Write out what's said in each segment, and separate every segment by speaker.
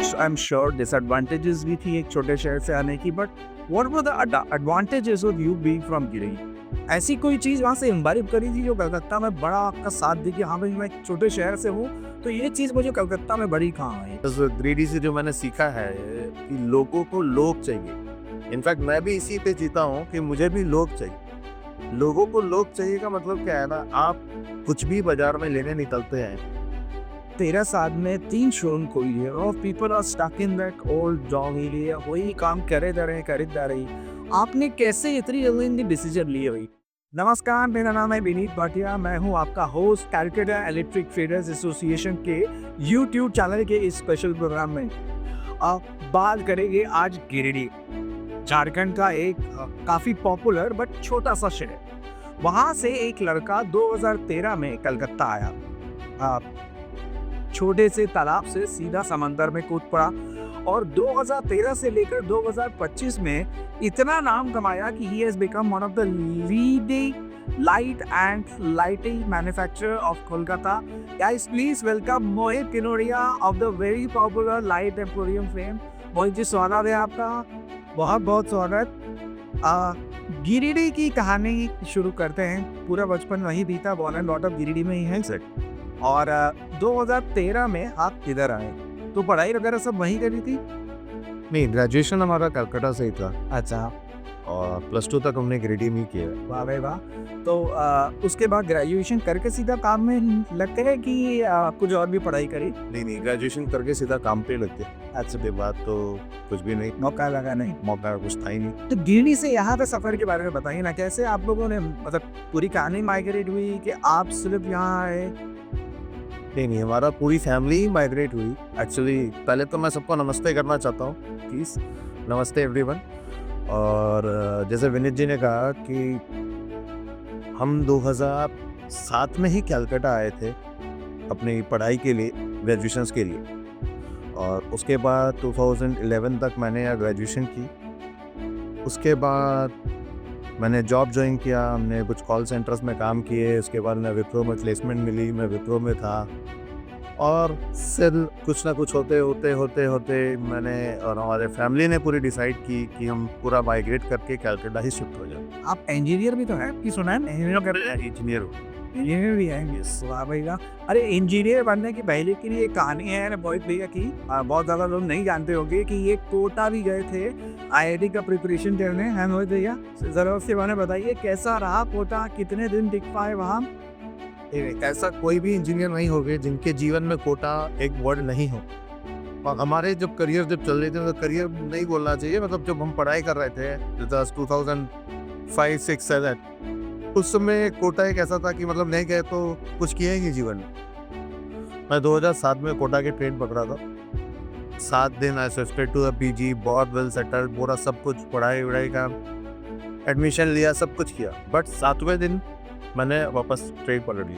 Speaker 1: I am sure disadvantages भी थी एक छोटे शहर से आने की, but what were the advantages of you being from Giridih? ऐसी कोई चीज़ वहाँ से इम्बाइब करी थी जो कलकत्ता में बड़ा आपका साथ दी कि हाँ भाई मैं एक छोटे शहर से हूँ, तो ये चीज़ मुझे कलकत्ता में बड़ी कहाँ आई?
Speaker 2: बस ग्रीडी से जो मैंने सीखा है कि लोगों को लोग चाहिए। इनफैक्ट मैं भी इसी पे जीता हूँ कि मुझे भी लोग चाहिए। लोगों को लोग चाहिए का मतलब क्या है ना, आप कुछ भी बाजार में लेने निकलते हैं,
Speaker 1: 13 साल में 3 शोरूम खोली है और people are stuck in that old job area, वही काम करे जा रही। आपने कैसे इतनी जल्दी डिसीजन लिए हुई? नमस्कार, मेरा नाम है विनीत भाटिया, मैं हूं आपका host Calcutta electric traders association के यूट्यूब चैनल के इस स्पेशल प्रोग्राम में। अब बात करेंगे आज गिरिडीह, झारखंड का एक काफ़ी पॉपुलर बट छोटा सा शहर। वहाँ से एक लड़का 2013 में कलकत्ता आया, छोटे से तालाब से सीधा समंदर में कूद पड़ा और 2013 से लेकर 2025 में इतना नाम कमाया कि he has become one of the leading light and lighting manufacturer of Kolkata. Guys please welcome Mohit Kinoria of the very popular light emporium fame. Mohit ji, स्वागत है आपका। बहुत बहुत स्वागत। गिरिडीह की कहानी शुरू करते हैं। पूरा बचपन वहीं बीता, born and brought up Giridih में ही है सर। और 2013 में आप इधर आए, तो पढ़ाई वगैरह सब वहीं करी थी?
Speaker 2: नहीं, ग्रेजुएशन हमारा कलकत्ता से ही था
Speaker 1: अच्छा,
Speaker 2: और +2 तक हमने गिरिडीह में किया।
Speaker 1: वाह भाई वाह। तो उसके बाद ग्रेजुएशन करके सीधा काम में लगते हैं कि कुछ और भी पढ़ाई करी?
Speaker 2: नहीं, ग्रेजुएशन करके सीधा काम पे लगते।
Speaker 1: अच्छा,
Speaker 2: के बाद तो कुछ भी नहीं,
Speaker 1: मौका लगा नहीं?
Speaker 2: मौका कुछ था ही नहीं।
Speaker 1: तो गिरिडीह से यहाँ पे सफर के बारे में बताइए ना, कैसे आप लोगों ने, मतलब पूरी कहानी माइग्रेट हुई कि आप सिर्फ यहाँ आए?
Speaker 2: नहीं, हमारा पूरी फैमिली ही माइग्रेट हुई। एक्चुअली पहले तो मैं सबको नमस्ते करना चाहता हूँ, प्लीज़ नमस्ते एवरीवन। और जैसे विनीत जी ने कहा कि हम 2007 में ही कलकत्ता आए थे अपनी पढ़ाई के लिए, ग्रेजुएशंस के लिए, और उसके बाद 2011 तक मैंने यहाँ ग्रेजुएशन की। उसके बाद मैंने जॉब ज्वाइन किया, हमने कुछ कॉल सेंटर्स में काम किए। उसके बाद मैं विप्रो में प्लेसमेंट मिली, मैं विप्रो में था, और फिर कुछ ना कुछ होते मैंने और हमारे फैमिली ने पूरी डिसाइड की कि हम पूरा माइग्रेट करके कलकत्ता ही शिफ्ट हो जाए।
Speaker 1: आप इंजीनियर भी तो हैं, कि सुना है
Speaker 2: इंजीनियर हो।
Speaker 1: इंजीनियर भी है? वाह भाई वाह। अरे इंजीनियर बनने की पहले की ये कहानी है ना मोहित भैया की, बहुत ज़्यादा लोग नहीं जानते होंगे कि ये कोटा भी गए थे आईआईटी का प्रिपरेशन करने, है मोहित भैया? ज़रा उसके बारे में बताइए, कैसा रहा कोटा, कितने दिन टिक पाए वहाँ?
Speaker 2: ऐसा कोई भी इंजीनियर नहीं होगे जिनके जीवन में कोटा एक वर्ड नहीं हो। और हमारे जब करियर चल रहे थे, तो करियर नहीं बोलना चाहिए, मतलब जब हम पढ़ाई कर रहे थे 2005, 6, 7, उस समय कोटा एक ऐसा था कि मतलब नहीं गए तो कुछ किया ही नहीं जीवन में। मैं 2007 में कोटा के ट्रेन पकड़ा था। 7 दिन I shifted to the PG, बहुत वेल सेटल्ड, पूरा सब कुछ, पढ़ाई वढ़ाई का एडमिशन लिया, सब कुछ किया। बट 7वें दिन मैंने वापस ट्रेन पकड़ ली।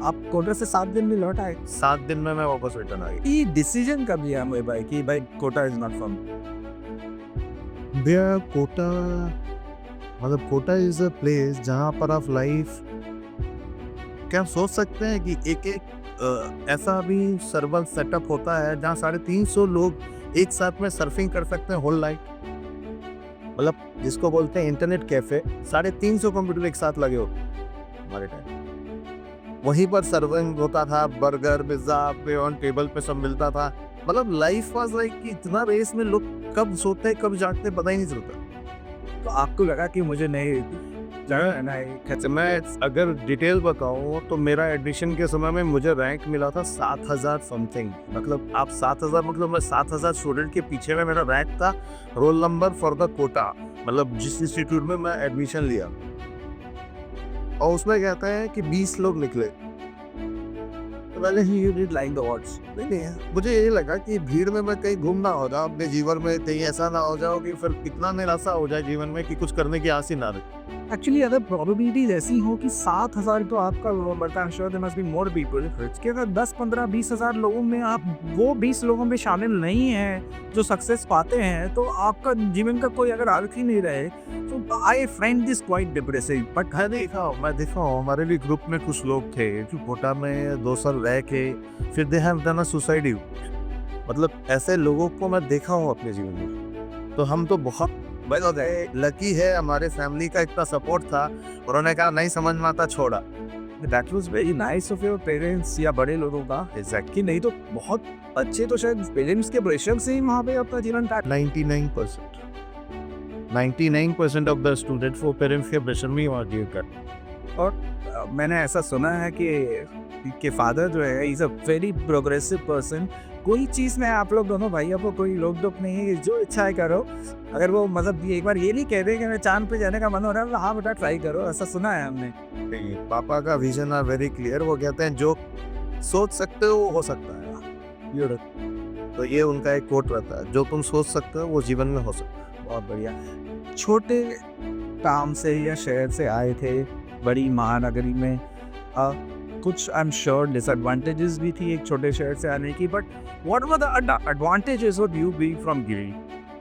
Speaker 1: आप कोटा से 7 दिन में लौट आए?
Speaker 2: 7 दिन में मैं वापस रिटर्न आ गया।
Speaker 1: ये डिसीजन कब लिया मोहित भाई कि भाई कोटा इज नॉट फॉर?
Speaker 2: भैया कोटा, मतलब कोटा इज अ प्लेस जहाँ पर आप लाइफ, क्या सोच सकते हैं कि एक ऐसा भी सर्वर सेटअप होता है जहाँ 350 लोग एक साथ में सर्फिंग कर सकते हैं होल नाइट। मतलब जिसको बोलते हैं इंटरनेट कैफे, 350 कंप्यूटर एक साथ लगे होते हमारे टाइम। वहीं पर सर्विंग होता था, बर्गर पिज्जा पे ऑन टेबल पे सब मिलता था। मतलब लाइफ वाज लाइक कि इतना रेस में लोग कब सोते कब जागते पता ही नहीं चलता।
Speaker 1: तो आपको लगा कि मुझे नहीं
Speaker 2: मैं अगर डिटेल बताऊं तो मेरा एडमिशन के समय में मुझे रैंक मिला था 7000 समथिंग। मतलब आप 7000, मतलब मैं 7000 स्टूडेंट के पीछे में मेरा रैंक था, roll number for the Kota, मतलब जिस इंस्टीट्यूट में मैं एडमिशन लिया। और उसमें कहता है कि 20 लोग निकले।
Speaker 1: तो पहले ही you did like the odds?
Speaker 2: नहीं, मुझे ये लगा कि भीड़ में मैं कहीं गुम ना हो जाऊं अपने जीवन में, कहीं ऐसा ना हो जाओ कि फिर इतना निराशा हो जाए जीवन में कि कुछ करने की आस ही ना रहे।
Speaker 1: एक्चुअली अगर प्रोबेबिलिटीज ऐसी हो कि 7000 तो आपका बढ़ता है, sure there must be more people, कि अगर 10, 15, 20,000 लोगों में आप वो 20 लोगों में शामिल नहीं हैं जो सक्सेस पाते हैं, तो आपका जीवन का कोई अगर अर्थ ही नहीं रहे, तो I find this quite depressing. But
Speaker 2: मैं देखा हूँ हमारे भी ग्रुप में कुछ लोग थे जो कोटा में 2 साल रह के फिर they have done a suicide. मतलब ऐसे लोगों को मैं देखा हूँ अपने जीवन में। तो हम तो बहुत लकी है, हमारे फैमिली का इतना सपोर्ट था, उन्होंने कहा नहीं समझ में आता छोड़ा।
Speaker 1: That was very nice of your parents या बड़े लोगों का कि नहीं तो बहुत अच्छे तो शायद पेरेंट्स के प्रेशर से ही वहाँ पे अपना जीवन काट
Speaker 2: 99% 99% ऑफ द स्टूडेंट वो पेरेंट्स के प्रेशर में ही वहाँ गिर कर।
Speaker 1: और मैंने ऐसा सुना है कि फादर जो है is a very progressive person. कोई चीज़ में आप लोग दोनों भाइयों को कोई रोक टोक नहीं है, जो इच्छा है करो। अगर वो मतलब एक बार ये नहीं कह दे कि मैं चांद पे जाने का मन हो रहा है, हाँ बेटा ट्राई करो, ऐसा सुना है हमने।
Speaker 2: नहीं, पापा का विजन है वेरी क्लियर, वो कहते हैं जो सोच सकते हो वो हो सकता है। तो ये उनका एक कोट रहता है, जो तुम सोच सकते हो वो जीवन में हो सकता है।
Speaker 1: बहुत बढ़िया। छोटे टाउन से या शहर से आए थे बड़ी महानगरी में, कुछ आई एम श्योर डिसएडवांटेजेस भी थी एक छोटे शहर से आने की, but what were the advantages of you being from Giri?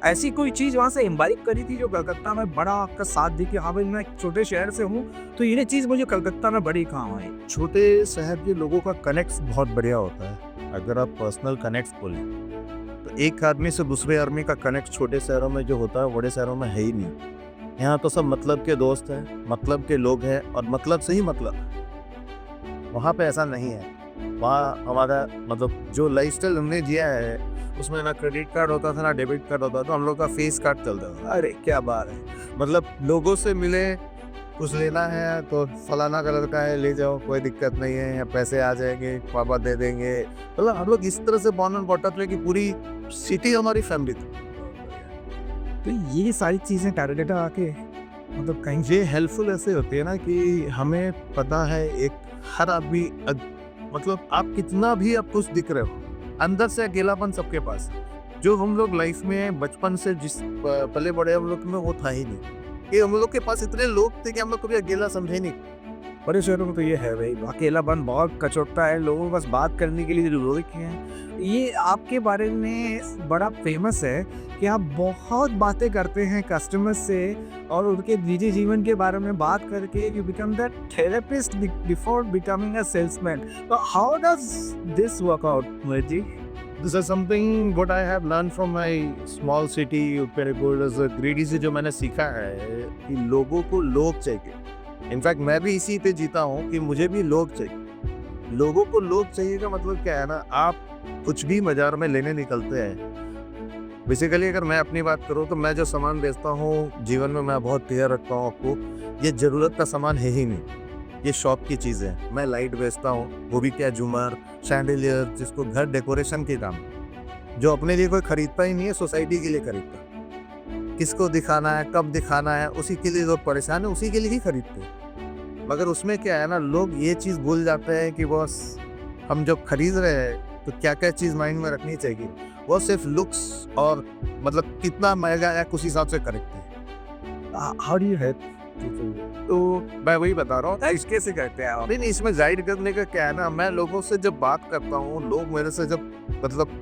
Speaker 1: ऐसी कोई चीज़ वहाँ से इम्बाइब करी थी जो कलकत्ता में बड़ा आपका साथ दी कि हाँ भाई मैं एक छोटे शहर से हूँ तो ये चीज़ मुझे कलकत्ता में बड़ी काम आई?
Speaker 2: छोटे शहर के लोगों का कनेक्ट बहुत बढ़िया होता है। अगर आप पर्सनल कनेक्ट बोलें तो एक आदमी से दूसरे आदमी का कनेक्ट छोटे शहरों में जो होता है बड़े शहरों में है ही नहीं। यहाँ तो सब मतलब के दोस्त हैं, मतलब के लोग हैं और मतलब से ही मतलब। वहाँ पे ऐसा नहीं है। वहाँ हमारा मतलब जो लाइफस्टाइल हमने जिया है उसमें ना क्रेडिट कार्ड होता था ना डेबिट कार्ड होता था, हम लोग का फेस कार्ड चलता था।
Speaker 1: अरे क्या बात है!
Speaker 2: मतलब लोगों से मिले, कुछ लेना है तो फलाना कलर का है ले जाओ, कोई दिक्कत नहीं है, या पैसे आ जाएंगे पापा दे देंगे। मतलब हम लोग इस तरह से बॉर्न एंड बॉट अप, कि पूरी सिटी हमारी फैमिली थी।
Speaker 1: तो ये सारी चीज़ें कैलकाटा आके मतलब कहीं
Speaker 2: ये हेल्पफुल ऐसे होती है ना कि हमें पता है एक हर आदमी मतलब आप कितना भी आप कुछ दिख रहे हो, अंदर से अकेलापन सबके पास है। जो हम लोग लाइफ में बचपन से जिस पले बड़े हम लोग में वो था ही नहीं। कि हम लोग के पास इतने लोग थे कि हम लोग कभी अकेला समझे नहीं।
Speaker 1: बड़े शहरों में तो ये है भाई, अकेलापन बहुत कचोटता है, लोगों को बस बात करने के लिए ज़रूरी है। ये आपके बारे में बड़ा फेमस है कि आप बहुत बातें करते हैं कस्टमर से और उनके निजी जीवन के बारे में बात करके you become the therapist before becoming a salesman. तो how does this work out Mohit ji?
Speaker 2: This is something what I have learn from my small city ग्रीडी से। जो मैंने सीखा है कि लोगों को लोग चाहिए। इनफैक्ट मैं भी इसी पे जीता हूँ कि मुझे भी लोग चाहिए। लोगों को लोग चाहिए का मतलब क्या है ना, आप कुछ भी बाजार में लेने निकलते हैं। बेसिकली अगर मैं अपनी बात करूँ तो मैं जो सामान बेचता हूँ जीवन में मैं बहुत क्लियर रखता हूँ आपको, ये ज़रूरत का सामान है ही नहीं, ये शॉप की चीज़ है। मैं लाइट बेचता हूँ, वो भी क्या झूमर शैंडलियर, जिसको घर डेकोरेशन के काम, जो अपने लिए कोई खरीदता ही नहीं है, सोसाइटी के लिए खरीदता। किसको दिखाना है, कब दिखाना है, उसी के लिए लोग परेशान है, उसी के लिए ही खरीदते हैं। मगर उसमें क्या है ना, लोग ये चीज़ भूल जाते हैं कि बस हम जब खरीद रहे हैं तो क्या क्या चीज़ माइंड में रखनी चाहिए। वो सिर्फ लुक्स और मतलब कितना महंगा है उस हिसाब से खरीदते हैं।
Speaker 1: How do you help?
Speaker 2: तो मैं वही बता रहा हूँ,
Speaker 1: इसके से कहते हैं आप?
Speaker 2: नहीं इसमें गाइड करने का क्या है ना, मैं लोगों से जब बात करता हूँ, लोग मेरे से जब मतलब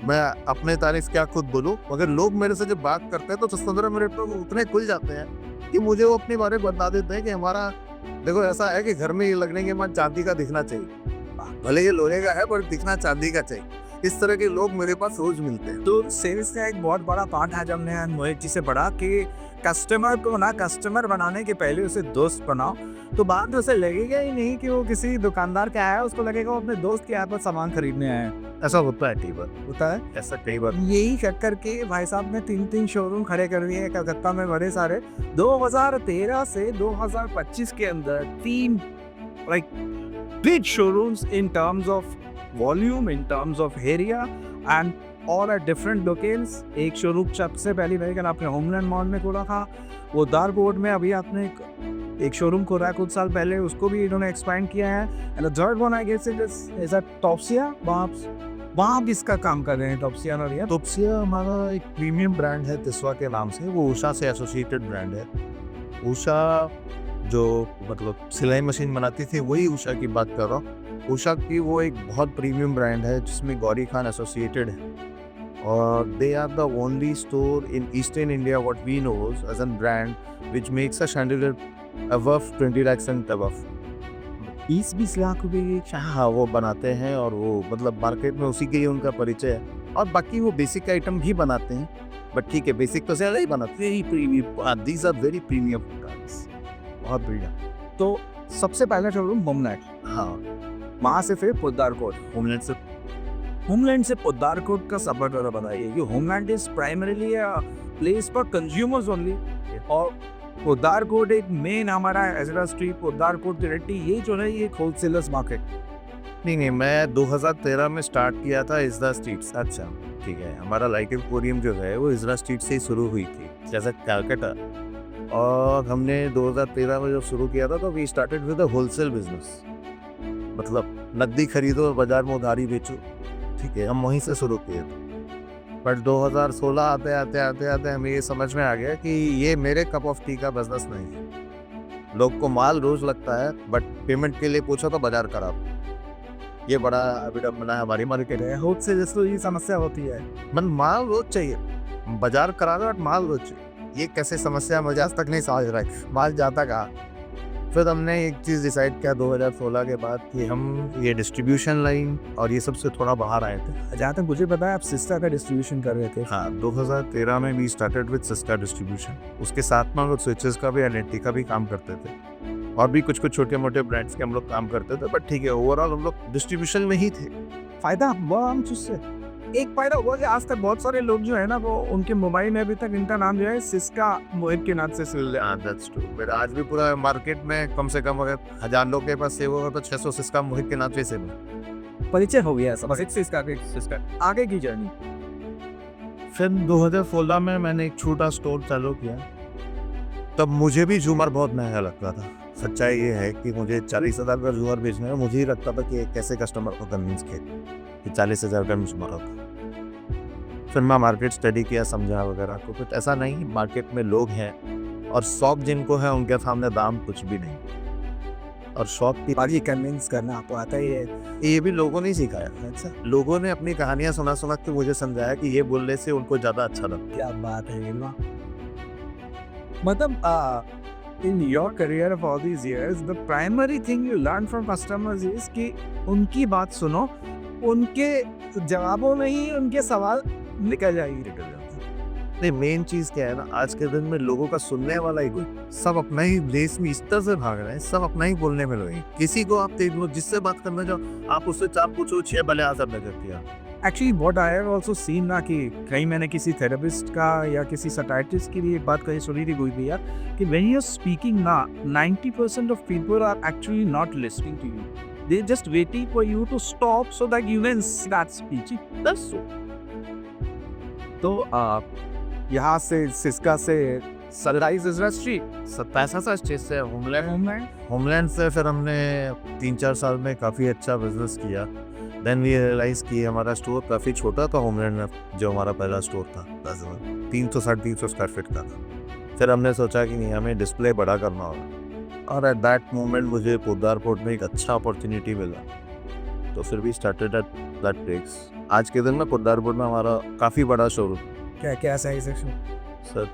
Speaker 2: मैं अपने तारीफ क्या खुद बोलूँ, मगर लोग मेरे से जब बात करते हैं तो 10-15 मिनट में वो उतने खुल जाते हैं कि मुझे वो अपने बारे में बता देते हैं कि हमारा देखो ऐसा है कि घर में ये लगने के बाद चांदी का दिखना चाहिए, भले ये लोहे का है पर दिखना चांदी का चाहिए। इस तरह के लोग मेरे पास रोज मिलते हैं।
Speaker 1: तो सेल्स का एक बहुत बड़ा पार्ट आज हमने मोहित जी से पढ़ा कि कस्टमर को ना कस्टमर बनाने के पहले उसे दोस्त बनाओ, तो बाद में उसे लगेगा ही नहीं कि वो किसी दुकानदार के आया है, उसको लगेगा वो अपने दोस्त के यहाँ पर सामान खरीदने आया है।
Speaker 2: ऐसा होता है कई बार,
Speaker 1: होता है
Speaker 2: ऐसा कई बार।
Speaker 1: यही चक्कर के भाई साहब ने 3 शोरूम खड़े कर दिए कलकत्ता में बड़े सारे। 2013 से 2025 के अंदर 3 like big showrooms in terms of volume, in terms of area and all at different locales. एक शोरूम सबसे पहली मेरे ख्याल आपने होमलैंड मॉल में खोला था, वो दारकोट में अभी आपने एक शोरूम खोला है कुछ साल पहले, उसको भी इन्होंने एक्सपैंड किया है। And the third one I guess it is a Topsia. वहाँ आप इसका काम कर रहे हैं टॉप्सिया ना भैया?
Speaker 2: टॉप्सिया हमारा एक प्रीमियम ब्रांड है तिस्वा के नाम से, वो उषा से एसोसिएटेड ब्रांड है। उषा जो मतलब सिलाई मशीन बनाती थी वही उषा की बात कर रहा हूँ। उषा की वो एक बहुत प्रीमियम ब्रांड है जिसमें गौरी खान एसोसिएटेड है, और they are the only store in eastern India what we know as an brand which makes a chandelier above 20 lakhs and above.
Speaker 1: 20-20 lakh रुपए?
Speaker 2: हाँ वो बनाते हैं और वो मतलब मार्केट में उसी के ही उनका परिचय है। और बाकी वो बेसिक आइटम भी बनाते हैं, बट ठीक है बेसिक तो ज़्यादा ही बनाते हैं। Premium, these are very premium cars, बहुत बढ़िया।
Speaker 1: तो सबसे पहला शोरूम होमलैंड,
Speaker 2: हाँ,
Speaker 1: वहाँ से फिर पोद्दार कोट।
Speaker 2: होमलैंड से
Speaker 1: होमलैंड से पोद्दार कोट का सफर जरा बताइए कि Homeland is primarily a place for consumers only, और पोद्दार कोट एक मेन हमारा Ezra Street, Poddar Court directly ये जो है ये एक होलसेलर्स मार्केट।
Speaker 2: नहीं, मैं 2013 में स्टार्ट किया था इज़रा स्ट्रीट से। अच्छा, ठीक है। हमारा लाइट एम्पोरियम जो है वो इज़रा स्ट्रीट से ही शुरू हुई थी, जैसा कलकत्ता। और हमने 2013 में जब शुरू किया था तो we started with a wholesale business, मतलब नकदी खरीदो और बाजार में उधारी बेचो, ठीक है, हम वहीं से शुरू किए थे। बट 2016 आते हमें ये समझ में आ गया कि ये मेरे कप ऑफ टी का बिजनेस नहीं है। लोग को माल रोज लगता है, बट पेमेंट के लिए पूछो तो बाजार खराब। ये बड़ा विडम्बना है हमारी मार्केट है।
Speaker 1: होलसेलर्स तो ये समस्या होती है।
Speaker 2: माल रोज चाहिए, बाजार करा दो बट माल रोज चाहिए। ये कैसे समस्या मुझे आज तक नहीं समझ रहा है, माल जाता कहाँ। फिर हमने एक चीज़ डिसाइड किया 2016 के बाद कि हम ये डिस्ट्रीब्यूशन लाइन और ये सबसे थोड़ा बाहर आए थे।
Speaker 1: जहाँ तक मुझे पता है आप सिस्टा का डिस्ट्रीब्यूशन कर रहे थे।
Speaker 2: हाँ, 2013 में we started with Syska distribution. उसके साथ में हम लोग स्विचेस का भी, एलएनटी का भी काम करते थे, और भी कुछ छोटे मोटे ब्रांड्स के हम लोग काम करते थे। बट ठीक है, ओवरऑल हम लोग डिस्ट्रीब्यूशन में ही थे।
Speaker 1: फायदा हुआ हम उससे, एक फायदा हुआ कि आज तक बहुत सारे लोग जो है ना वो उनके मोबाइल में अभी तक इनका नाम जो है सिस्का मोहित के नाम से सुन ले।
Speaker 2: That's true. बट आज भी पूरा मार्केट में कम से कम अगर 1000 लोग के पास सेव होगा तो 600 सिस्का मोहित के नाम से सेव है।
Speaker 1: परिचय हो गया सब सिस्का के। सिस्का आगे की जर्नी
Speaker 2: फिर 2016 में मैंने एक छोटा स्टोर चालू किया। तब मुझे भी झूमर बहुत महंगा लगता था। सच्चाई ये है कि मुझे 40,000 का झूमर बेचना है, मुझे ही लगता था कि कैसे कस्टमर को कन्विंस किया कि 40,000 का झूमर होता। फिर मैं मार्केट स्टडी किया, समझा वगैरह को, कुछ ऐसा नहीं, मार्केट में लोग हैं और शौक जिनको है उनके सामने दाम कुछ भी नहीं, और शौक की
Speaker 1: बाकी कन्विंस करना आपको आता ही है।
Speaker 2: ये भी लोगों ने सिखाया। अच्छा, लोगों ने अपनी कहानियां सुना के मुझे समझाया कि ये बोलने से उनको ज्यादा अच्छा लगता।
Speaker 1: क्या बात है गिलवा। मतलब in your career of all these years, the primary thing you learn from customers is कि उनकी बात सुनो, उनके जवाबों में ही उनके सवाल निकल जाता है।
Speaker 2: नहीं, मेन चीज क्या है ना, आज के दिन में लोगों का सुनने वाला ही कोई, सब अपना ही देश में इस तरह से भाग रहे हैं, सब अपना ही बोलने में लगे। किसी को आप देख लो, जिससे बात करना जाओ आप उससे चाप पूछो, 6 भले आंसर न करती है।
Speaker 1: Actually what I have also seen ना कि कहीं मैंने किसी थेरेपिस्ट का या किसी साइकियाट्रिस्ट की भी एक बात कहीं सुनी थी कोई भैया कि व्हेन यू आर स्पीकिंग ना 90% of people are actually not listening to you, they just waiting for you to stop so that you can start speaking. That's so. तो यहाँ से सिस्का से सनराइज इज़रा स्ट्रीट
Speaker 2: 27 स्टेज से Homeland से फिर हमने 3-4 साल में काफ़ी अच्छा बिजनेस किया। देन वी रियलाइज कि हमारा स्टोर काफ़ी छोटा था होमलैंड में, जो हमारा पहला स्टोर था 300-350 स्क्वायर फीट का था। फिर हमने सोचा कि नहीं, हमें डिस्प्ले बड़ा करना होगा, और एट दैट मोमेंट मुझे पोद्दार पोर्ट में एक अच्छा अपॉर्चुनिटी मिला, तो फिर भी स्टार्टेड एट दैट प्लेस। आज के दिन में पोद्दार पोर्ट में हमारा काफ़ी बड़ा शोरूम।
Speaker 1: क्या क्या सही सेक्शन
Speaker 2: सर,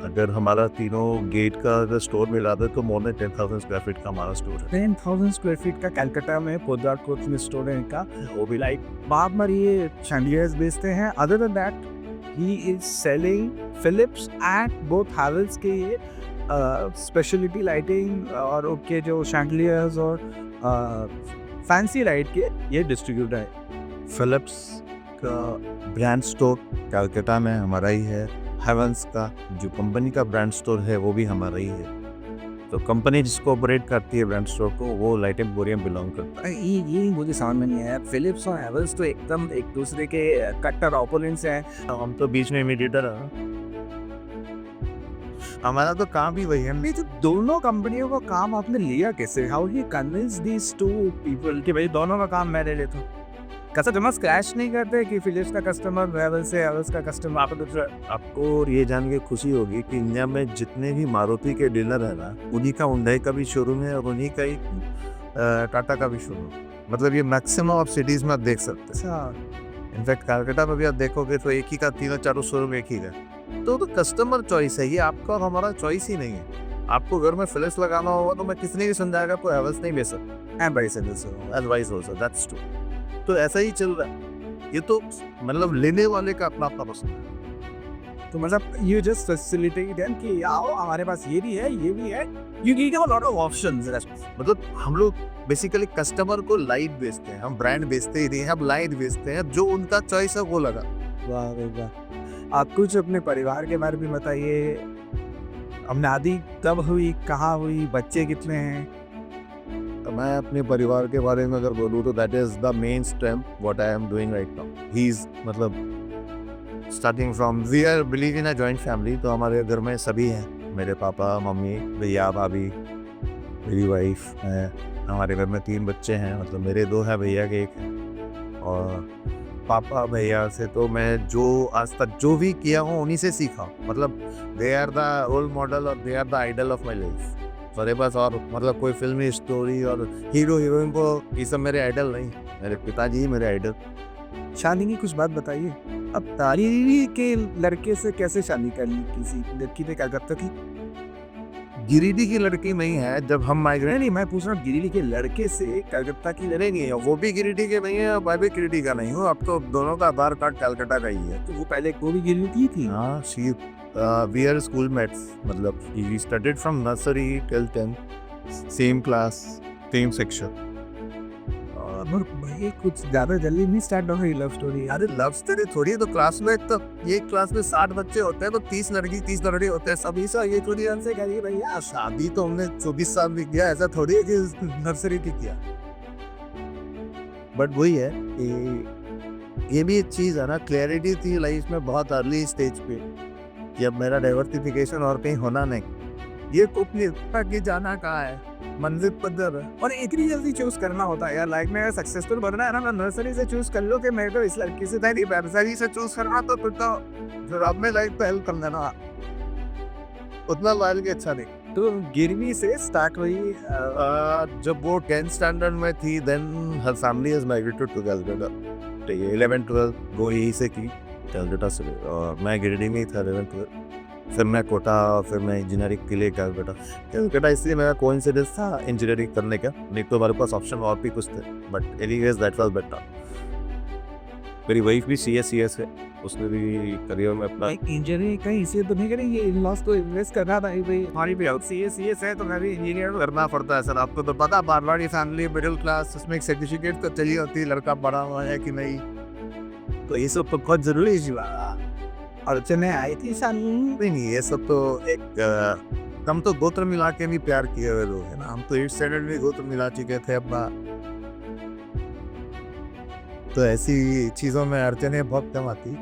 Speaker 2: अगर हमारा तीनों गेट का अगर स्टोर मिला दे तो मोर देन 10,000 स्क्वायर फीट का हमारा स्टोर है।
Speaker 1: 10,000 स्क्वायर फीट का कलकत्ता में पोद्दार कोट में स्टोर है इनका, वो भी लाइक बार बार ये शैंडियर्स बेचते हैं। Other than that he is selling Philips and both Havells के ये स्पेशलिटी लाइटिंग और उनके जो शैंडियर्स और फैंसी लाइट के ये डिस्ट्रीब्यूटर है।
Speaker 2: फिलिप्स का ब्रांड स्टोर कलकत्ता में हमारा ही है। हेवंस का जो कंपनी का ब्रांड स्टोर है वो भी हमारा ही है। तो कंपनी जिसको ऑपरेट करती है ब्रांड स्टोर को, वो लाइट एम्पोरियम बिलोंग करता है।
Speaker 1: ये मुझे समझ में नहीं आया। फिलिप्स और हैवेल्स तो एकदम एक दूसरे के कट्टर ओपोनेंट्स हैं।
Speaker 2: हम तो बीच में मीडिएटर हैं, हमारा तो काम ही वही है।
Speaker 1: तो दोनों कंपनियों का काम आपने लिया कैसे? How he convince these two people कि भाई दोनों का काम मैं ले लेता हूँ? कस्टमर क्रैश नहीं करते कि फिलिप्स का कस्टमर हैवेल्स से, हैवेल्स का कस्टमर आप दूसरा?
Speaker 2: आपको ये जान के खुशी होगी कि इंडिया में जितने भी मारुति के डीलर है ना, उन्हीं का हुंडई का भी शोरूम है और उन्हीं का ही टाटा का भी शोरूम। मतलब ये मैक्सिमम आप सिटीज में आप देख सकते हैं। इनफैक्ट कलकत्ता में भी आप देखोगे तो एक ही का 3-4 शोरूम एक ही है। तो कस्टमर चॉइस है, ये आपका और हमारा चॉइस ही नहीं है। आपको घर में फिलिप्स लगाना होगा तो मैं किसने भी समझाएगा कोई हैवेल्स नहीं बेच सकता, and vice versa, that's true. तो ऐसा ही चल रहा है। ये तो मतलब लेने वाले का अपना अपना पसंद है।
Speaker 1: तो मतलब यू जस्ट फैसिलिटेट देम कि आओ हमारे पास ये भी है, ये भी है। You give them a lot of options.
Speaker 2: मतलब हम लोग बेसिकली कस्टमर को लाइट बेचते हैं, हम ब्रांड बेचते ही नहीं हैं, हम लाइट बेचते हैं, जो उनका चॉइस है वो लगा।
Speaker 1: वाह भाई वाह। आप कुछ अपने परिवार के बारे में बताइए। अब शादी कब हुई, कहाँ हुई, बच्चे कितने हैं?
Speaker 2: तो मैं अपने परिवार के बारे में अगर बोलूँ तो that is the main strength what I am doing right now. He is मतलब starting from we are believe in a joint family. तो हमारे घर में सभी हैं, मेरे पापा, मम्मी, भैया, भाभी, मेरी वाइफ है। हमारे घर में 3 बच्चे हैं, मतलब मेरे 2 हैं, भैया के 1 है। और पापा भैया से तो मैं जो आज तक जो भी किया हूँ उन्हीं से सीखा हूँ। मतलब they are the role model और they are the idol of my life. मेरे पास और मतलब कोई फिल्मी स्टोरी और हीरो हीरोइन को ये सब मेरे आइडल नहीं, मेरे पिताजी ही मेरे आइडल।
Speaker 1: शादी की कुछ बात बताइए। अब तारी के लड़के से कैसे शादी कर ली? किसी लड़की ने कलकत्ता की?
Speaker 2: गिरिडीह की लड़की नहीं है। जब हम माइग्रेट
Speaker 1: नहीं, मैं पूछ रहा हूँ गिरिडीह के लड़के से कलकत्ता की लड़की
Speaker 2: नहीं है, वो भी गिरिडीह के नहीं है, मैं भी गिरिडीह का नहीं हूँ। अब तो दोनों का आधार कार्ड कलकत्ता का ही है।
Speaker 1: तो वो पहले वो भी गिरिडीह की थी?
Speaker 2: हाँ, she we are school mates. मतलब he studied from nursery till 10th, same class, same section.
Speaker 1: और भाई कुछ ज्यादा जल्दी नहीं स्टार्ट हो गई लव स्टोरी?
Speaker 2: अरे लव स्टोरी थोड़ी है। तो क्लास में तो ये क्लास में 60 बच्चे होते हैं, तो 30 लड़की 30 लड़के होते हैं, सभी से ये थोड़ी
Speaker 1: से करिए भैया।
Speaker 2: शादी तो हमने 24 साल में किया, ऐसा थोड़ी है कि नर्सरी की किया। बट वही है कि ये भी एक चीज है ना, क्लैरिटी थी लाइफ में बहुत अर्ली स्टेज पे कि अब मेरा डाइवर्सिफिकेशन और कहीं होना नहीं, ये कुछ नहीं पता कि जाना कहाँ है, मंजिल पद्धर है।
Speaker 1: और इतनी जल्दी चूज करना होता है यार लाइफ में। अगर सक्सेसफुल बनना है ना, तो नर्सरी से चूज कर लो कि मैं तो इस लड़की से
Speaker 2: नहीं, नर्सरी से चूज करना तो फिर तो फिर अब में लाइफ पे हेल्प कर देना, उतना लॉयल की अच्छा नहीं।
Speaker 1: तो गिरवी से स्टार्ट हुई।
Speaker 2: जब वो 10th स्टैंडर्ड में थी, then her family has migrated to Calcutta. तो ये 11th-12th वो यहीं से की, कलकत्ता से। और मैं गिरिडीह में ही था 11th-12th। फिर मैं कोटा, फिर मैं इंजीनियरिंग के लिए कलकत्ता इसलिए मेरा कोइंसिडेंस था इंजीनियरिंग करने का। नहीं तो हमारे पास ऑप्शन और भी कुछ थे, but anyways that was better. मेरी वाइफ भी CS है, उसने भी करियर में अपना
Speaker 1: इंजीनियरिंग कहीं इसे तो नहीं करेंगे, इन लॉस को इन्वेस्ट करना था भाई।
Speaker 2: हमारी भी CS है, तो मैं भी इंजीनियर करना पड़ता है सर। आपको तो पता, मारवाड़ी फैमिली, मिडिल क्लास, उसमें एक सर्टिफिकेट तो चाहिए होती है, लड़का पढ़ा हुआ है कि नहीं।
Speaker 1: तो ये सब तो बहुत जरूरी है। अड़चने आई थी शादी?
Speaker 2: नहीं, ये सब तो एक हम तो गोत्र मिला के भी प्यार किए हुए लोग है ना। हम तो 8th स्टैंडर्ड में गोत्र मिला चुके थे अपना। तो ऐसी चीजों में अड़चने बहुत कम आती।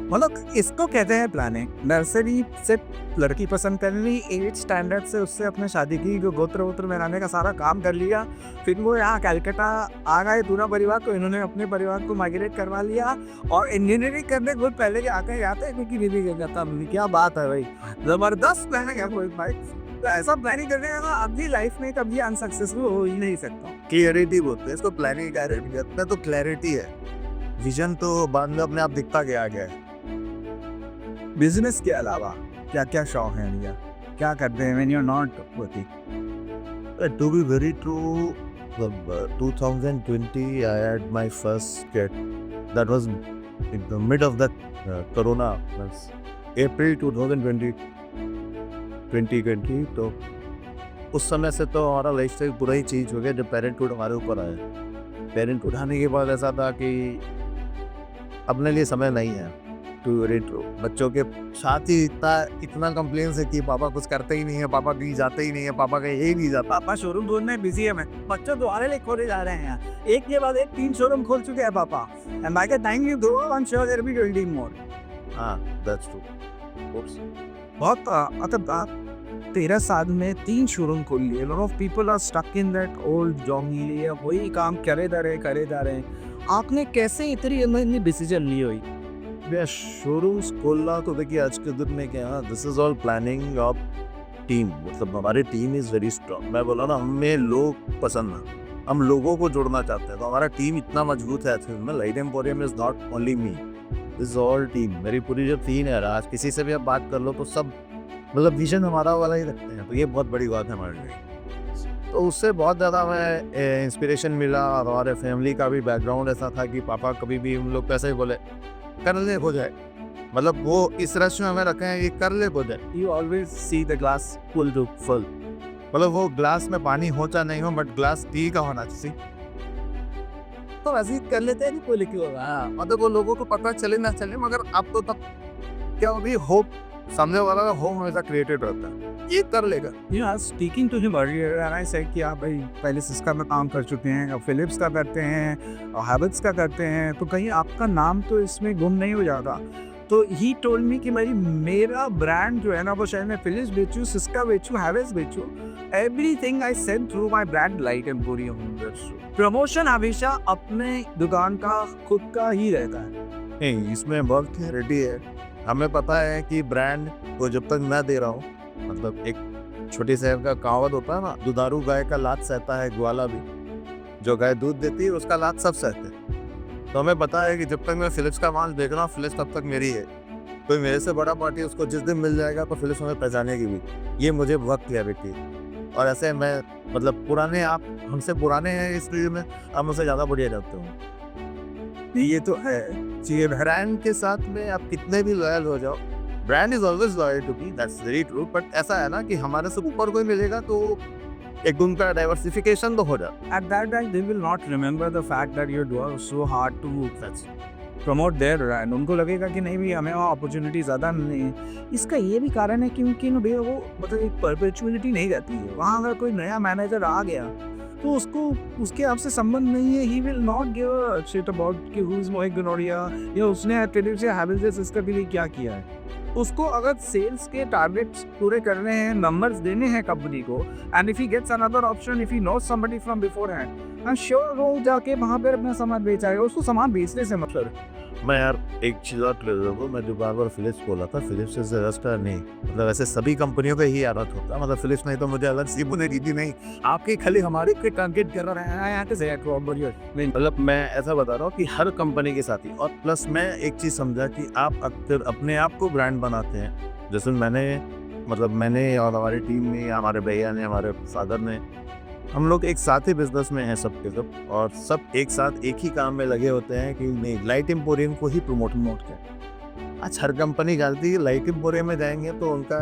Speaker 1: मतलब इसको कहते हैं प्लानिंग। नर्सरी से लड़की पसंद कर ली, 8th स्टैंडर्ड से उससे अपने शादी की, जो गोत्र वोत्र बनाने का सारा काम कर लिया। फिर वो यहाँ कलकत्ता आ गए पूरा परिवार, तो इन्होंने अपने परिवार को माइग्रेट करवा लिया। और इंजीनियरिंग करने के बहुत पहले के आके आते क्योंकि बीबी कलकत्ता में। क्या बात है भाई, जबरदस्त प्लानिंग है भाई। तो ऐसा प्लानिंग करने का अपनी लाइफ में कभी अनसक्सेसफुल हो ही नहीं सकता।
Speaker 2: क्लियरिटी बोलते हैं इसको, प्लानिंग क्लैरिटी। तो क्लैरिटी है, विजन तो बाद में अपने आप दिखता गया है।
Speaker 1: बिजनेस के अलावा क्या क्या शौक है भैया? क्या करते हैं when you are not working?
Speaker 2: To be very true, 2020 I had my first kid. That was in the mid of that corona, April 2020। तो उस समय से तो हमारा लाइफस्टाइल पूरा ही चेंज हो गया जब पेरेंटहुड हमारे ऊपर आया। पेरेंटहुड आने के बाद ऐसा था कि अपने लिए समय नहीं है। टू वेरी ट्रू, बच्चों के साथ ही इतना कंप्लेन है कि पापा कुछ करते ही नहीं है, पापा कहीं जाते ही नहीं है, पापा कहीं ही नहीं जाता।
Speaker 1: पापा शोरूम ढूंढने में बिजी है। मैं बच्चों दोबारा ले खोले जा रहे हैं यहाँ, एक के बाद एक 3 शोरूम खोल चुके हैं पापा। And by the time you grow I am sure there will be 20 more.
Speaker 2: हाँ, दैट्स ट्रू।
Speaker 1: बहुत मतलब 13 साल में 3 शोरूम खोल लिए। Lot of people are stuck in that old job, वही काम करे जा रहे। आपने कैसे इतनी डिसीजन ली हुई?
Speaker 2: शोरूम्स खोलना तो देखिए आज के दिन में क्या, this is all planning of team. मतलब हमारी टीम इज वेरी स्ट्रॉन्ग। मैं बोला ना, हमें लोग पसंद है, हम लोगों को जोड़ना चाहते हैं। तो हमारा टीम इतना मजबूत है में light emporium is not only me, is all team. मेरी पूरी जो टीम है, आज किसी से भी आप बात कर लो तो सब मतलब विजन हमारा वाला ही रखते हैं। तो ये बहुत बड़ी बात है हमारे लिए। तो उससे बहुत ज़्यादा हमें इंस्पिरेशन मिला और हमारे फैमिली का भी बैकग्राउंड ऐसा था कि पापा कभी भी हम लोग कैसे ही बोले कर ले हो जाए, मतलब वो इस रश में हमें रखे हैं कि कर ले हो जाए,
Speaker 1: You always see the glass full to full.
Speaker 2: मतलब वो ग्लास में पानी हो चाहे नहीं हो बट ग्लास टी का होना चाहिए।
Speaker 1: तो वैसे ही कर लेते हैं नहीं, कोई लिखी होगा। हाँ,
Speaker 2: मतलब वो लोगों को पता चले ना चले मगर अब तो तब क्या होगी, होप सामने वाला का होप हमेशा क्रिएटेड रहता है, ये कर लेगा।
Speaker 1: You know, speaking to him earlier, and I said कि आप भाई पहले सिस्का में काम कर चुके हैं और फिलिप्स का करते हैं और हैवेल्स का करते हैं, तो कहीं आपका नाम तो इसमें गुम नहीं हो जाता। तो ही टोल्ड मी कि भाई मेरा ब्रांड जो है ना, वो शायद मैं फिलिप्स बेचूँ, सिस्का बेचूँ, हैवेल्स बेचूँ, everything I send through my brand light emporium. Promotion हमेशा अपने दुकान का खुद का ही रहता है।
Speaker 2: नहीं, इसमें बहुत क्लैरिटी है। हमें पता है कि ब्रांड को जब तक मैं दे रहा हूँ, मतलब एक छोटे शहर का कहावत होता है ना, दुधारू गाय का लात सहता है ग्वाला भी, जो गाय दूध देती है उसका लात सब सहते हैं। तो हमें पता है कि जब तक मैं फिलिप्स का माल देख रहा हूँ, फिलिप्स तब तक मेरी है। कोई मेरे से बड़ा पार्टी उसको जिस दिन मिल जाएगा तो फिलिप्स हमें पहचानेगी भी, ये मुझे बहुत क्लैरिटी है। और ऐसे मैं मतलब पुराने, आप हमसे पुराने हैं इस फील्ड में, आप मुझसे ज़्यादा बढ़िया रहते हो।
Speaker 1: ये तो है।
Speaker 2: ब्रांड के साथ में आप कितने भी लॉयल हो जाओ, brand is always loyal to me, that's very true. But ऐसा है ना कि हमारे से ऊपर कोई मिलेगा तो एक उनका डाइवर्सिफिकेशन तो हो जाता।
Speaker 1: At that time, they will not remember the fact that you're doing so hard to promote their brand. उनको लगेगा कि नहीं भी हमें वहाँ अपॉर्चुनिटी ज़्यादा नहीं है। इसका ये भी कारण है क्योंकि ना भैया वो मतलब एक परपेचुअलिटी नहीं रहती है। वहाँ अगर कोई नया मैनेजर आ गया तो उसको उसके आपसे संबंध नहीं है, he will not give a shit about कि हु इज मोहित गनोरिया या उसने फिलिप्स या हैवेल्स इसका भी क्या किया है। उसको अगर सेल्स के टारगेट्स पूरे करने हैं, नंबर्स देने हैं कंपनी को, and if he gets another option, if he knows somebody from beforehand, I am sure वो जाके वहाँ पर अपना सामान बेचाएगा। उसको सामान बेचने से मतलब।
Speaker 2: मैं यार एक चीज़ और क्लियर करूँ, मैं जो बार बार फिलिप्स बोला था, फिलिप्स इज जस्ट नहीं, मतलब ऐसे सभी कंपनियों का ही आदत होता है, मतलब फिलिप्स नहीं तो मुझे अलग सी बुने दी नहीं, आपके खाली हमारे पे टारगेट कर रहे हैं, मतलब मैं ऐसा बता रहा हूँ कि हर कंपनी के साथ ही। और प्लस मैं एक चीज़ समझा कि आप अक्सर अपने आप को ब्रांड बनाते हैं, जैसे मैंने और हमारी टीम में, हमारे भैया ने, हमारे फादर ने, हम लोग एक साथ ही बिजनेस में हैं सब के सब, और सब एक साथ एक ही काम में लगे होते हैं कि नहीं लाइट एम्पोरियम को ही प्रमोट करें। आज हर कंपनी जानती है लाइट एम्पोरियम में जाएंगे तो उनका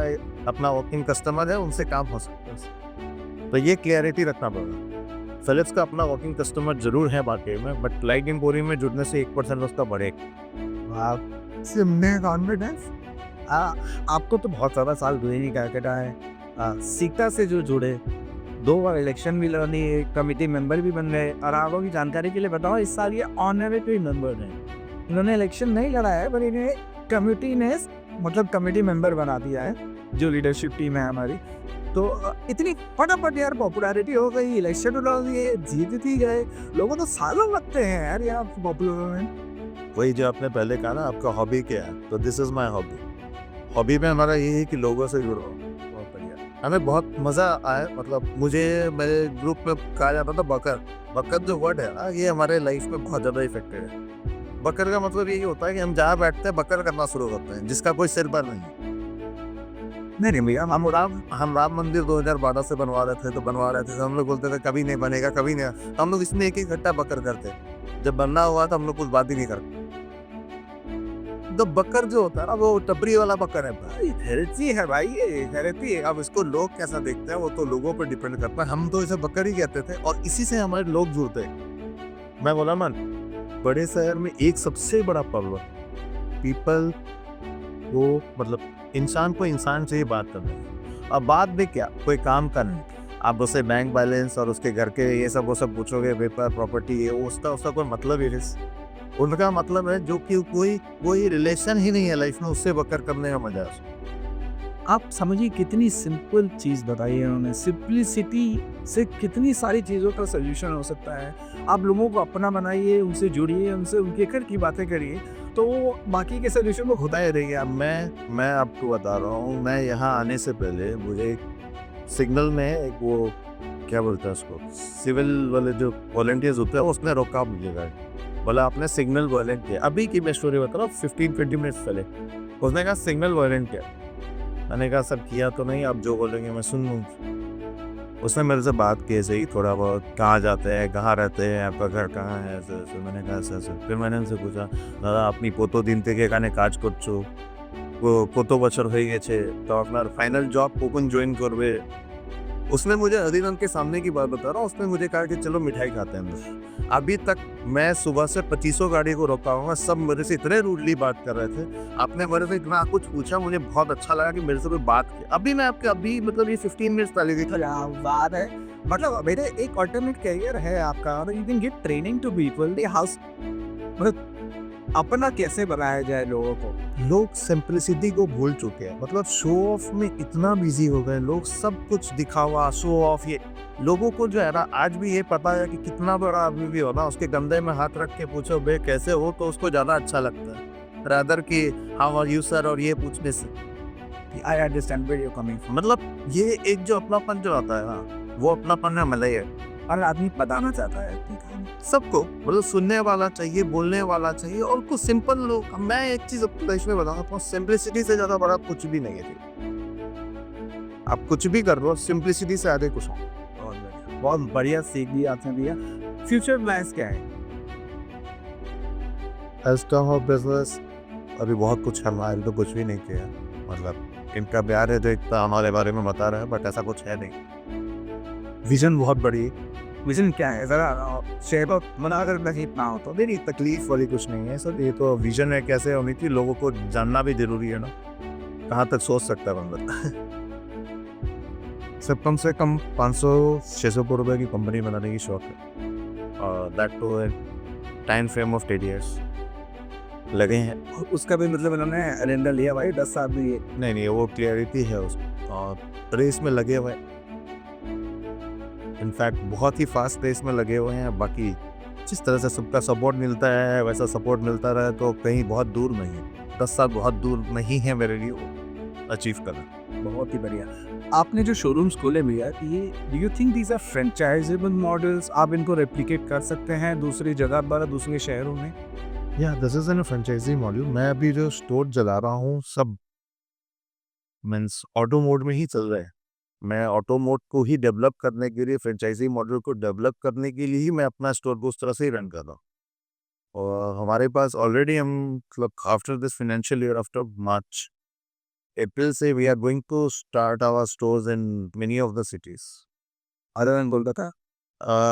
Speaker 2: अपना वर्किंग कस्टमर है, उनसे काम हो सकता है, तो ये क्लियरिटी रखना पड़ेगा। फिलिप्स का अपना वर्किंग कस्टमर जरूर है मार्केट में, बट लाइट एम्पोरियम में जुड़ने से 1% उसका बढ़ेगा।
Speaker 1: कॉन्फिडेंस आपको तो बहुत ज़्यादा साल हुए नहीं, क्या कहता है सीता से जो जुड़े, 2 बार इलेक्शन भी लड़ी, कमेटी मेंबर भी बन गए। और आप लोगों की जानकारी के लिए बताओ, इस साल ये ऑनरेटरी मेंबर हैं। इन्होंने इलेक्शन नहीं लड़ा है पर इन्हें कमेटी ने मतलब कमेटी मेंबर बना दिया है, जो लीडरशिप टीम है हमारी। तो इतनी फटाफट यार पॉपुलैरिटी हो गई, इलेक्शन लड़ दिए, जीत ही गए। लोगों तो सालों लगते हैं यार यहाँ पॉपुलर में।
Speaker 2: वही जो आपने पहले कहा ना, आपका हॉबी क्या है, तो this is my hobby. Hobby में हमारा ये है कि लोगों से जुड़ो। हमें बहुत मज़ा आया, मतलब मुझे मेरे ग्रुप में कहा जाता था बकर जो वर्ड है ना, ये हमारे लाइफ में बहुत ज़्यादा इफेक्टेड है। बकर का मतलब यही होता है कि हम जहाँ बैठते हैं बकर करना शुरू करते हैं, जिसका कोई सिर पर नहीं भैया। हम राम मंदिर 2012 से बनवा रहे थे, हम लोग बोलते थे कभी नहीं बनेगा, कभी नहीं। हम लोग इसमें एक घंटा बकर करते, जब बनना हुआ तो हम लोग कुछ बात ही नहीं करते। तो बकर जो होता है ना, वो टपरी वाला बकर है भाई, थेरेपी है भाई, ये थेरेपी है। अब इसको लोग कैसा देखते हैं वो तो लोगों पर डिपेंड करता है। हम तो इसे बकर ही कहते थे और इसी से हमारे लोग जुड़ते हैं। मैं बोला मन, बड़े शहर में एक सबसे बड़ा प्रॉब्लम, पीपल को मतलब इंसान को इंसान से ही बात करना है। अब बात भी क्या, कोई काम करना है, आप उससे बैंक बैलेंस और उसके घर के ये सब वो सब पूछोगे, पेपर प्रॉपर्टी है, उसका कोई मतलब ही नहीं। उनका मतलब है जो कि कोई रिलेशन ही नहीं है लाइफ में, उससे बकर करने का मजा है।
Speaker 1: आप समझिए कितनी सिंपल चीज़ बताई है उन्होंने। सिंपलिसिटी से कितनी सारी चीज़ों का सोल्यूशन हो सकता है। आप लोगों को अपना बनाइए, उनसे जुड़िए, उनसे उनके घर की बातें करिए, तो वो बाकी के सोल्यूशन को खुदा ही रहेंगे।
Speaker 2: अब मैं आपको बता रहा हूँ, मैं यहाँ आने से पहले मुझे सिग्नल में एक वो क्या बोलते हैं उसको, सिविल वाले जो वॉलंटियर्स होते हैं, उसने रोका मुझे गाड़ी, बोला आपने सिग्नल वायलेंट किया। अभी की मैं स्टोरी बता रहा हूँ, 15-20 मिनट्स पहले उसने कहा सिग्नल वायलेंट किया। मैंने कहा सर किया तो नहीं, आप जो बोलेंगे मैं सुन लूँ। उसने मेरे से बात की ऐसे ही थोड़ा बहुत, कहाँ जाते हैं, कहाँ रहते हैं, आपका घर कहाँ है, ऐसे ऐसे। मैंने कहा ऐसे ऐसे। फिर मैंने उनसे पूछा, দাদা আপনি কতদিন থেকে এখানে কাজ করছো, কত বছর হয়ে গেছে, তো আপনার ফাইনাল জব কখন জয়েন করবে। उसने मुझे अधिरन के सामने की बात बता रहा हूँ, उसने मुझे कहा कि चलो मिठाई खाते हैं अंदर। अभी तक मैं सुबह से 2500 गाड़ी को रोका हुआ, सब मेरे से इतने रूडली बात कर रहे थे। आपने मेरे से इतना कुछ पूछा, मुझे बहुत अच्छा लगा कि मेरे से कोई बात की। अभी मैं आपके अभी मतलब ये 15 मिनट्स पहले की
Speaker 1: क्या बात है। मतलब मेरे एक अल्टरनेट करियर है आपका, you can give training to people house, मतलब अपना कैसे बनाया जाए लोगों को।
Speaker 2: लोग सिंप्लिसिटी को भूल चुके हैं, मतलब शो ऑफ में इतना बिजी हो गए लोग, सब कुछ दिखावा शो ऑफ। ये लोगों को जो है ना, आज भी ये पता है कि कितना बड़ा आदमी भी हो ना, उसके कंधे में हाथ रख के पूछो बे कैसे हो, तो उसको ज्यादा अच्छा लगता है रादर कि हाउ आर यू सर और ये पूछने से।
Speaker 1: I understand where you coming from.
Speaker 2: मतलब ये एक जो अपनापन जो आता है ना, वो अपनापन है मलाई है।
Speaker 1: और आदमी बताना चाहता है अपनी कहानी।
Speaker 2: सबको मतलब सुनने वाला चाहिए, बोलने वाला चाहिए, और कुछ सिंपल लोग। मैं एक चीज अपनी लाइफ में बताऊंगा, सिंप्लिसिटी से ज्यादा बड़ा कुछ भी नहीं है। आप कुछ भी कर रहे हो, सिंप्लिसिटी से आगे कुछ नहीं।
Speaker 1: बहुत बढ़िया सीख दी आपने दिया। फ्यूचर प्लान्स क्या है?
Speaker 2: बिजनेस अभी बहुत कुछ करना है, अभी तो कुछ भी नहीं किया। मतलब इनका प्यार है जो इतना हमारे बारे में बता रहा है, बट ऐसा कुछ है नहीं। विजन बहुत बड़ी है।
Speaker 1: विजन क्या है जरा शेयर अप मना अगर नहीं ना हो तो।
Speaker 2: नहीं तकलीफ वाली कुछ नहीं है सर, ये तो विजन है कैसे होनी थी, लोगों को जानना भी जरूरी है ना, कहाँ तक सोच सकता है बंदा। सब कम से कम 500-600 करोड़ रुपए की कंपनी बनाने की शौक है, और that too time frame of 10 years लगे हैं।
Speaker 1: और उसका भी मतलब उन्होंने अरेंडर लिया भाई 10 साल में ये।
Speaker 2: नहीं वो क्लियरिटी है उसको, और रेस में लगे हुए हैं। इनफैक्ट बहुत ही फास्ट रेस में लगे हुए हैं। बाकी जिस तरह से सबका सपोर्ट मिलता है वैसा सपोर्ट मिलता रहे तो कहीं बहुत दूर नहीं है, 10 साल बहुत दूर नहीं है मेरे लिए वो अचीव करना।
Speaker 1: बहुत ही बढ़िया। आपने जो शोरूम्स खोले भैया, ये do you think these are franchiseable models? आप इनको रेप्लिकेट कर सकते हैं दूसरी जगह पर, दूसरे शहरों में?
Speaker 2: या this is an franchise model. मैं अभी जो स्टोर चला रहा हूँ सब मीन्स ऑटो मोड में ही चल रहे हैं। मैं ऑटो मोड को ही डेवलप करने के लिए, फ्रेंचाइजी मॉडल को डेवलप करने के लिए ही मैं अपना स्टोर को उस तरह से ही रन कर रहा हूँ। और हमारे पास ऑलरेडी हम मतलब after this financial year, after March April से we are going to start our stores in many of the cities
Speaker 1: other than Kolkata?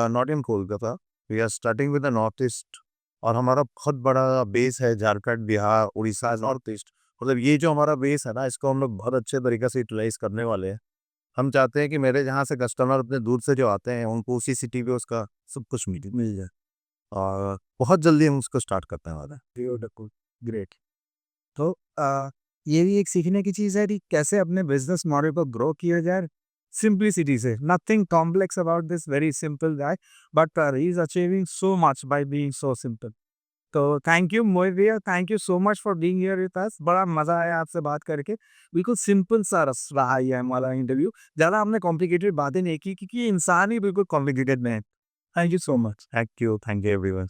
Speaker 2: Not in Kolkata. We are starting with the north east, और हमारा बहुत बड़ा बेस है Jharkhand, Bihar, Orissa, north east. मतलब ये जो हमारा बेस है ना, इसको हम लोग बहुत अच्छे तरीके से यूटिलाइज करने वाले हैं। हम चाहते हैं कि मेरे जहाँ से कस्टमर अपने दूर से जो आते हैं उनको उसी सिटी पे उसका सब कुछ मिल जाए, और बहुत जल्दी हम उसको स्टार्ट करने वाले हैं।
Speaker 1: Beautiful, great. तो ये भी एक सीखने की चीज़ है कि कैसे अपने बिजनेस मॉडल को ग्रो किया जाए सिंप्लिसिटी से। Nothing complex about this, very simple guy, but he is achieving so much by being so simple. तो थैंक यू मोहित भैया, thank you so much for being here with us. बड़ा मजा आया आपसे बात करके। बिल्कुल सिंपल सा रस रहा ये हमारा इंटरव्यू। ज़्यादा हमने कॉम्प्लिकेटेड बातें नहीं की क्योंकि इंसान ही बिल्कुल कॉम्प्लिकेटेड में है। Thank you so much.
Speaker 2: Thank you everyone.